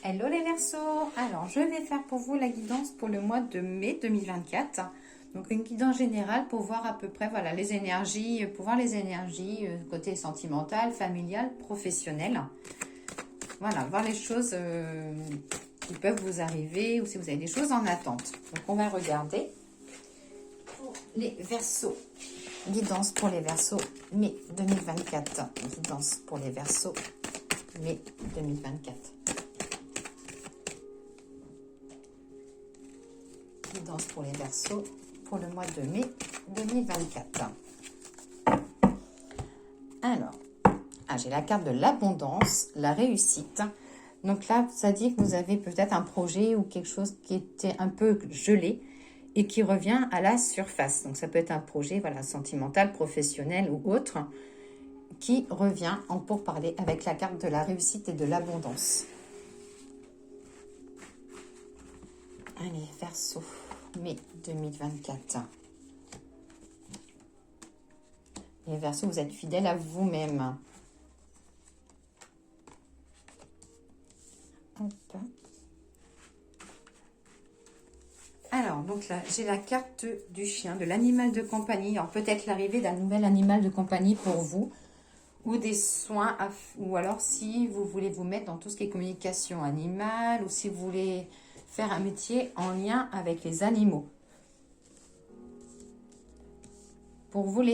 Hello les Verseaux. Alors je vais faire pour vous la guidance pour le mois de mai 2024. Donc une guidance générale pour voir à peu près voilà les énergies, pour voir les énergies côté sentimental, familial, professionnel. Voilà, voir les choses qui peuvent vous arriver ou si vous avez des choses en attente. Donc on va regarder pour les Verseaux. Guidance pour les Verseaux mai 2024. Guidance pour les Verseaux mai 2024. Guidance pour les Verseaux pour le mois de mai 2024. Alors, j'ai la carte de l'abondance, la réussite. Donc là, ça dit que vous avez peut-être un projet ou quelque chose qui était un peu gelé et qui revient à la surface. Donc ça peut être un projet voilà, sentimental, professionnel ou autre qui revient en pourparlers avec la carte de la réussite et de l'abondance. Allez, Verseau, mai 2024. Les Verseaux, vous êtes fidèles à vous-même. Alors, donc là, j'ai la carte du chien, de l'animal de compagnie. Alors, peut-être l'arrivée d'un nouvel animal de compagnie pour vous. Ou des soins, ou alors si vous voulez vous mettre dans tout ce qui est communication animale, ou si vous voulez faire un métier en lien avec les animaux. Pour vous,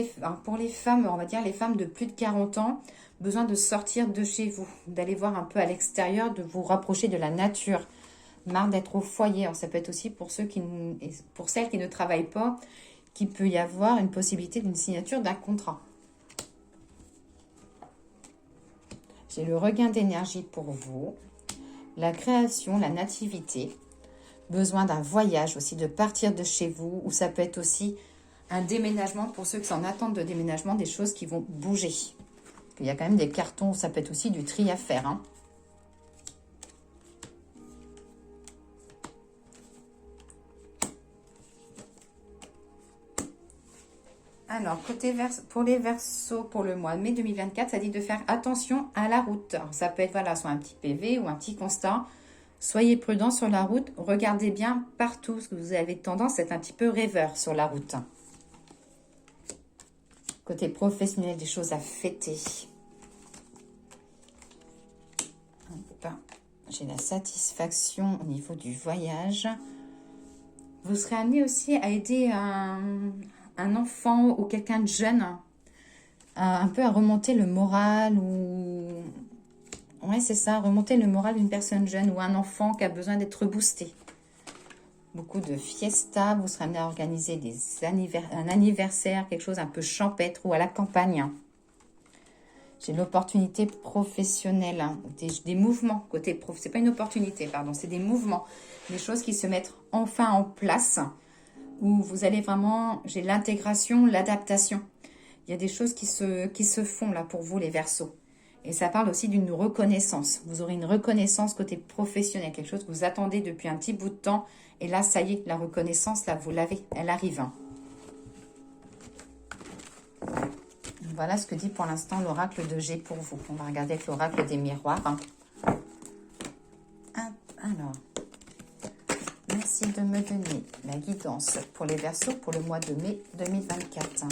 pour les femmes, on va dire les femmes de plus de 40 ans, besoin de sortir de chez vous, d'aller voir un peu à l'extérieur, de vous rapprocher de la nature. Marre d'être au foyer. Alors, ça peut être aussi pour celles qui ne travaillent pas, qu'il peut y avoir une possibilité d'une signature d'un contrat. J'ai le regain d'énergie pour vous, la création, la nativité, besoin d'un voyage aussi, de partir de chez vous, ou ça peut être aussi un déménagement pour ceux qui sont en attente de déménagement, des choses qui vont bouger. Il y a quand même des cartons, ça peut être aussi du tri à faire. Hein. Alors, pour les Verseaux, pour le mois de mai 2024, ça dit de faire attention à la route. Alors, ça peut être voilà, soit un petit PV ou un petit constat. Soyez prudent sur la route. Regardez bien partout, parce que vous avez tendance à être un petit peu rêveur sur la route. Côté professionnel, des choses à fêter. J'ai la satisfaction au niveau du voyage. Vous serez amené aussi à aider un enfant ou quelqu'un de jeune un peu à remonter le moral ou... Ouais, c'est ça, remonter le moral d'une personne jeune ou un enfant qui a besoin d'être boosté. Beaucoup de fiesta, vous serez amené à organiser un anniversaire, quelque chose un peu champêtre ou à la campagne. J'ai l'opportunité professionnelle, hein, des mouvements côté prof. C'est pas une opportunité, pardon, c'est des mouvements, des choses qui se mettent enfin en place où vous allez vraiment, j'ai l'intégration, l'adaptation. Il y a des choses qui se font là pour vous les Verseaux. Et ça parle aussi d'une reconnaissance. Vous aurez une reconnaissance côté professionnel, quelque chose que vous attendez depuis un petit bout de temps. Et là, ça y est, la reconnaissance, là, vous l'avez, elle arrive. Hein. Voilà ce que dit pour l'instant l'oracle de G pour vous. On va regarder avec l'oracle des miroirs. Hein. Alors, merci de me donner la guidance pour les Verseaux pour le mois de mai 2024.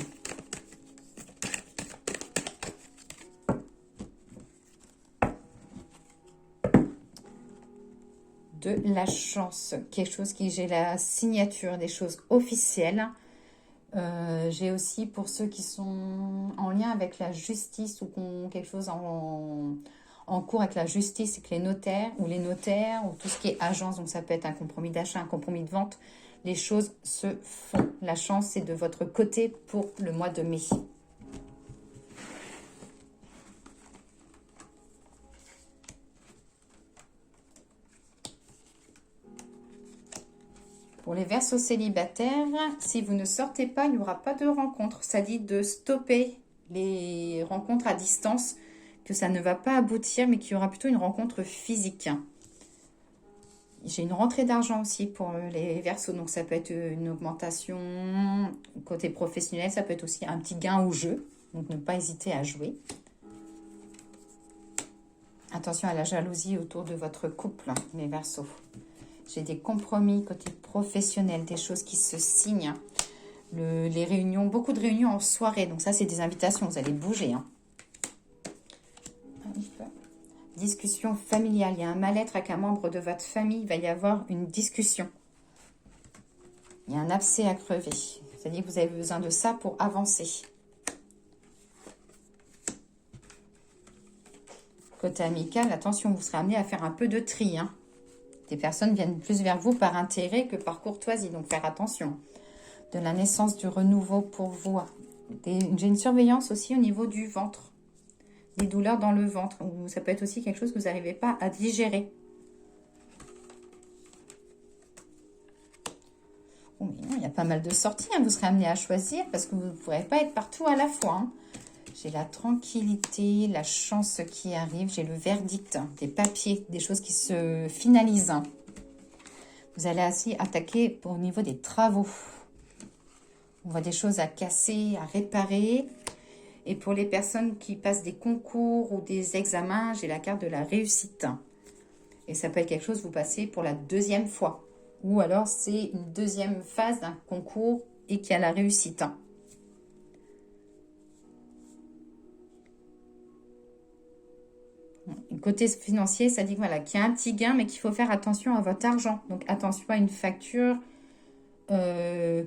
De la chance, quelque chose qui j'ai la signature, des choses officielles. J'ai aussi pour ceux qui sont en lien avec la justice ou qui ont quelque chose en cours avec la justice, c'est que les notaires ou tout ce qui est agence, donc ça peut être un compromis d'achat, un compromis de vente, les choses se font. La chance, c'est de votre côté pour le mois de mai. Pour les Verseaux célibataires, si vous ne sortez pas, il n'y aura pas de rencontre. Ça dit de stopper les rencontres à distance, que ça ne va pas aboutir, mais qu'il y aura plutôt une rencontre physique. J'ai une rentrée d'argent aussi pour les Verseaux, donc ça peut être une augmentation côté professionnel, ça peut être aussi un petit gain au jeu, donc ne pas hésiter à jouer. Attention à la jalousie autour de votre couple, les Verseaux. J'ai des compromis côté professionnel, des choses qui se signent. Les réunions, beaucoup de réunions en soirée. Donc ça, c'est des invitations, vous allez bouger. Hein. Discussion familiale. Il y a un mal-être avec un membre de votre famille. Il va y avoir une discussion. Il y a un abcès à crever. C'est-à-dire que vous avez besoin de ça pour avancer. Côté amical, attention, vous serez amené à faire un peu de tri. Hein. Des personnes viennent plus vers vous par intérêt que par courtoisie. Donc, faire attention. De la naissance, du renouveau pour vous. J'ai une surveillance aussi au niveau du ventre. Des douleurs dans le ventre. Ou ça peut être aussi quelque chose que vous n'arrivez pas à digérer. Oh, mais non, il y a pas mal de sorties. Hein. Vous serez amené à choisir parce que vous ne pourrez pas être partout à la fois. Hein. J'ai la tranquillité, la chance qui arrive. J'ai le verdict, des papiers, des choses qui se finalisent. Vous allez aussi attaquer au niveau des travaux. On voit des choses à casser, à réparer. Et pour les personnes qui passent des concours ou des examens, j'ai la carte de la réussite. Et ça peut être quelque chose que vous passez pour la deuxième fois. Ou alors c'est une deuxième phase d'un concours et qui a la réussite. Côté financier, ça dit voilà, qu'il y a un petit gain, mais qu'il faut faire attention à votre argent. Donc attention à une facture que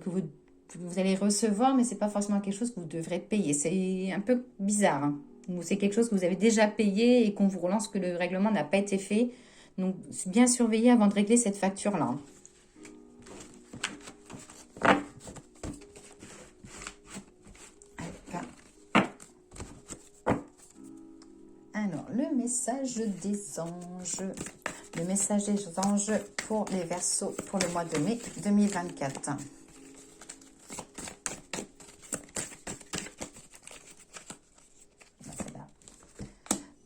vous allez recevoir, mais ce n'est pas forcément quelque chose que vous devrez payer. C'est un peu bizarre. Hein. Ou c'est quelque chose que vous avez déjà payé et qu'on vous relance que le règlement n'a pas été fait. Donc bien surveiller avant de régler cette facture-là. Alors, le message des anges. Le message des anges pour les Verseaux pour le mois de mai 2024.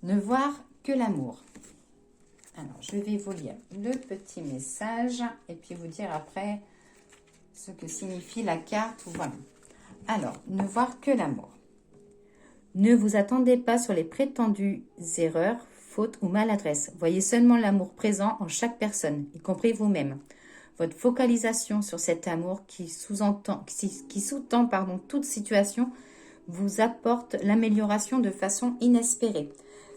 Ne voir que l'amour. Alors, je vais vous lire le petit message et puis vous dire après ce que signifie la carte. Voilà. Alors, ne voir que l'amour. Ne vous attendez pas sur les prétendues erreurs, fautes ou maladresses. Voyez seulement l'amour présent en chaque personne, y compris vous-même. Votre focalisation sur cet amour qui sous-tend toute situation vous apporte l'amélioration de façon inespérée.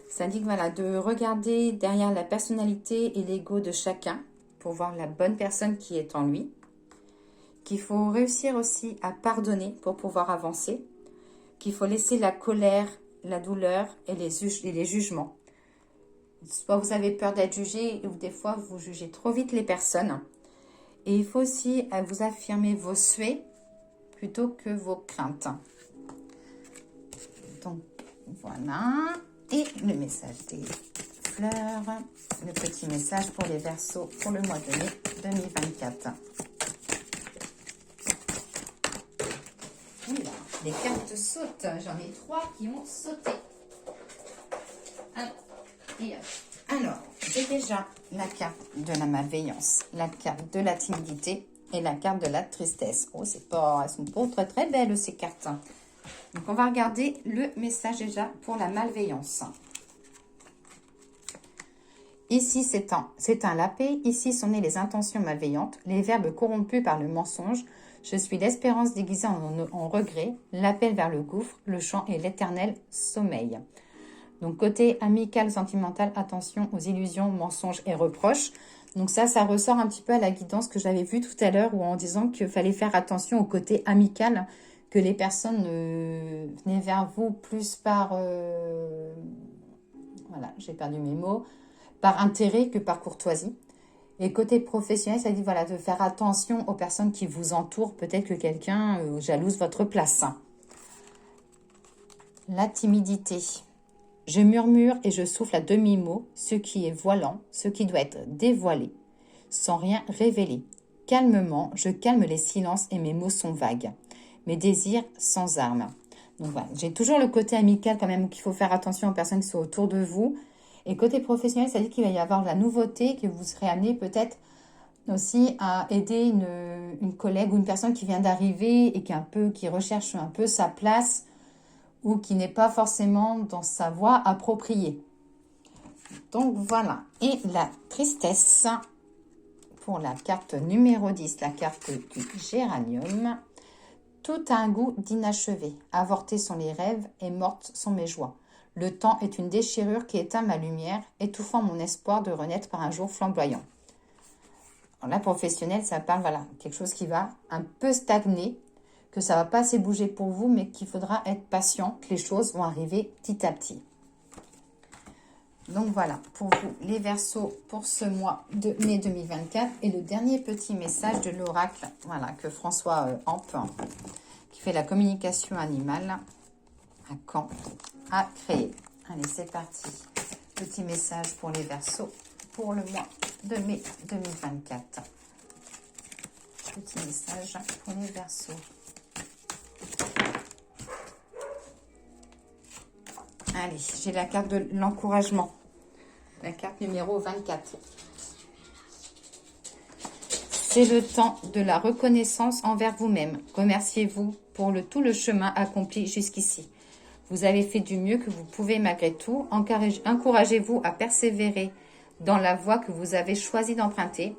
Ça dit que voilà, de regarder derrière la personnalité et l'ego de chacun pour voir la bonne personne qui est en lui. Qu'il faut réussir aussi à pardonner pour pouvoir avancer. Qu'il faut laisser la colère, la douleur et les jugements. Soit vous avez peur d'être jugé ou des fois vous jugez trop vite les personnes. Et il faut aussi vous affirmer vos souhaits plutôt que vos craintes. Donc voilà. Et le message des fleurs, le petit message pour les Verseaux pour le mois de mai 2024. Oula, les cartes sautent. J'en ai 3 qui ont sauté. Alors, j'ai déjà la carte de la malveillance, la carte de la timidité et la carte de la tristesse. Oh, elles sont pas très très belles ces cartes. Donc, on va regarder le message déjà pour la malveillance. Ici, c'est un lapé. Ici, sont nées les intentions malveillantes, les verbes corrompus par le mensonge. Je suis l'espérance déguisée en regret, l'appel vers le gouffre, le chant et l'éternel sommeil. Donc, côté amical, sentimental, attention aux illusions, mensonges et reproches. Donc ça ressort un petit peu à la guidance que j'avais vue tout à l'heure, où en disant qu'il fallait faire attention au côté amical, que les personnes venaient vers vous plus par... voilà, j'ai perdu mes mots. Par intérêt que par courtoisie. Et côté professionnel, ça dit voilà, de faire attention aux personnes qui vous entourent. Peut-être que quelqu'un jalouse votre place. La timidité. Je murmure et je souffle à demi-mot ce qui est voilant, ce qui doit être dévoilé, sans rien révéler. Calmement, je calme les silences et mes mots sont vagues. Mes désirs sans armes. Donc voilà, j'ai toujours le côté amical quand même, qu'il faut faire attention aux personnes qui sont autour de vous. Et côté professionnel, ça dit qu'il va y avoir de la nouveauté, que vous serez amené peut-être aussi à aider une collègue ou une personne qui vient d'arriver et qui recherche un peu sa place ou qui n'est pas forcément dans sa voie appropriée. Donc voilà, et la tristesse pour la carte numéro 10, la carte du géranium. Tout a un goût d'inachevé. Avortés sont les rêves et mortes sont mes joies. Le temps est une déchirure qui éteint ma lumière, étouffant mon espoir de renaître par un jour flamboyant. Alors là, professionnel, ça parle, voilà, quelque chose qui va un peu stagner, que ça va pas assez bouger pour vous, mais qu'il faudra être patient, que les choses vont arriver petit à petit. Donc voilà, pour vous, les Verseaux pour ce mois de mai 2024. Et le dernier petit message de l'oracle, voilà, que François Hampe, qui fait la communication animale à Caen, a créé. Allez, c'est parti. Petit message pour les Verseaux pour le mois de mai 2024. Petit message pour les Verseaux. Allez, j'ai la carte de l'encouragement. La carte numéro 24. C'est le temps de la reconnaissance envers vous-même. Remerciez-vous pour tout le chemin accompli jusqu'ici. Vous avez fait du mieux que vous pouvez malgré tout. Encouragez-vous à persévérer dans la voie que vous avez choisi d'emprunter.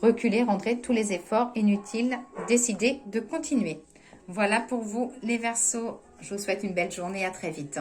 Reculez, rendrez tous les efforts inutiles. Décidez de continuer. Voilà pour vous les Verseaux. Je vous souhaite une belle journée. À très vite.